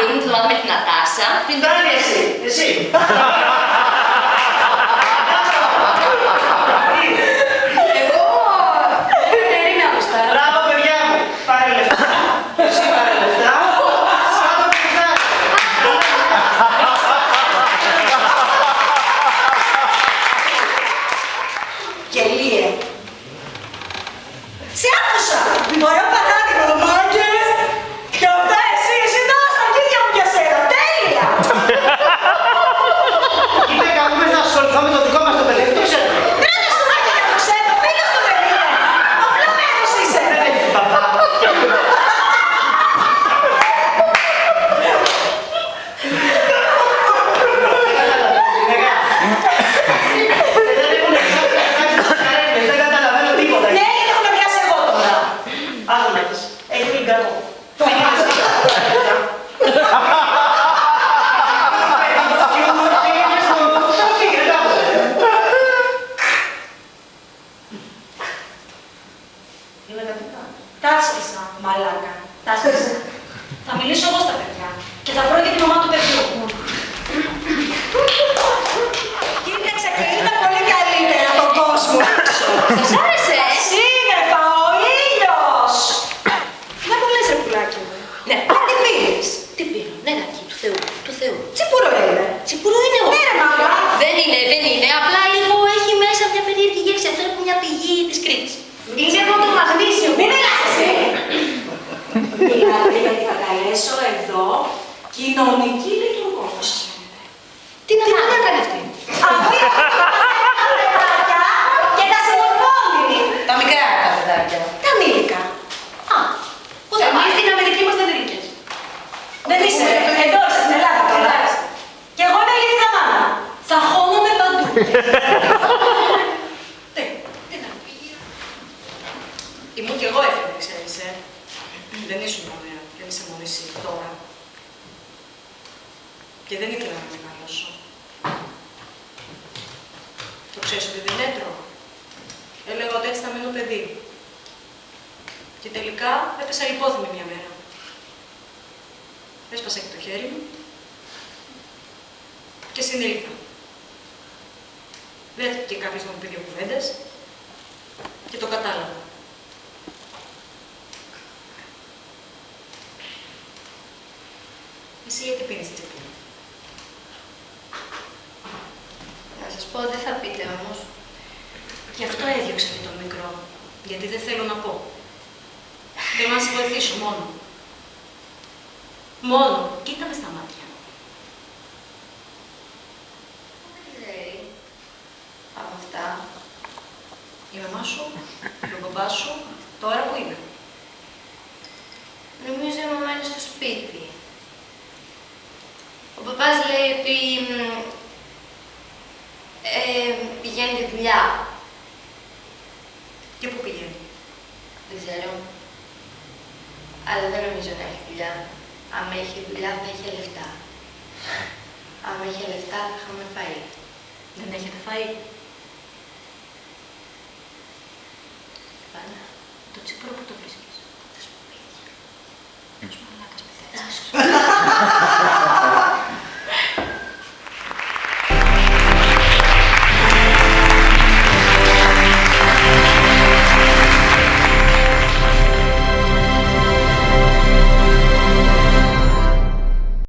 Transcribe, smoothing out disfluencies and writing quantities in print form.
προηγούμενη εβδομάδα με την Νατάσα. Φτάνει εσύ. Εγώ... Κατερίνα μπροστά. Μπράβο, παιδιά μου. Πάρε λεφτά. Εσύ πάρε λεφτά. Κάτω πουθά. Γελίε. Σε άκουσα! Ωραίο παράδειγμα, μάγκες! Και αυτά εσύ τώρα στα αρχίδια μου για σένα. Τέλεια! Είναι καλούμε να ασχοληθώ με το δικό μας το παιδί. Το ξέρω. Κράτα στο μάγκια για το ξένο, φίλος του δεν είναι. Απλωμένος είσαι. Δεν έχει παπά. Δεν καταλαβαίνω τίποτα. Ναι, γιατί έχουμε πιάσει εγώ τώρα. Άκου να δεις. Έχει την κακό. Τάσκησα, μαλάκα. Τάσκησα. Θα μιλήσω εγώ στα παιδιά και θα βρω και τη μαμά του παιδιού. Κοίταξε και είδα πολύ καλύτερα τον κόσμο. Σας άρεσε, Σύννεφα, ο ήλιος! Δεν μου λες ρε πουλάκι μου. Ναι. Τι πήρες? Τι πήρα, νεράκι του Θεού, του Θεού. Τσίπουρο είναι. Τσιπουρό είναι Ναι ρε μαμά. Δεν είναι, απλά λίγο έχει μέσα μια περίεργη γεύση. Αυτό είναι από μια πηγή της Κρήτης. Είναι από το μαγνήσιο. Μην μιλάς εσύ. Μιλάτε γιατί θα καλέσω εδώ κοινωνική λειτουργό. Πώς σας φαίνεται? Τι να κάνει αυτή. Αφού είναι τα παιδάκια και τα συμμορφώνει. Τα μικρά τα παιδάκια. Τα μίλικα. Α, πού θα Εμείς πάει. στην Αμερική είμαστε δίκες. Δεν είσαι, εδώ είσαι στην Ελλάδα τώρα. Και εγώ είμαι Ελληνίδα μάνα. Θα χώνομαι παντού. Τι να πει. Ήμουν κι εγώ έφυγε, ξέρεις, Δεν ήσουν ωραία, δεν είσαι μόνο εσύ τώρα. Και δεν ήθελα να μεγαλώσω. Το ξέρεις ότι δεν έτρωγα. Έλεγα ότι έτσι θα μείνω παιδί. Και τελικά έπεσα λιπόθυμη μια μέρα. Έσπασα και το χέρι μου και συνήλθα. Βρέθηκε κάποιος να μου πει δύο κουβέντες και το κατάλαβα. Εσύ γιατί πίνεις τσίπουρο? Να σας πω, δεν θα πείτε όμως. Γι' αυτό έδιωξα και τον μικρό, γιατί δεν θέλω να πω. Θέλω να σε βοηθήσω μόνο. Μόνο, κοίτα με στα μάτια. Δεν ξέρει από αυτά. Η μαμά σου, ο μπαμπά σου, τώρα που είναι? Νομίζω η μαμά είναι στο σπίτι. Ο παπάς λέει ότι πηγαίνει για δουλειά. Και πού πηγαίνει? Δεν ξέρω. Αλλά δεν νομίζω να έχει δουλειά. Αν έχει δουλειά θα είχε λεφτά. Αν είχε λεφτά θα είχαμε φαΐ. Δεν έχετε φαΐ? Πάνε. Το τσίπουρο που το βρίσκει?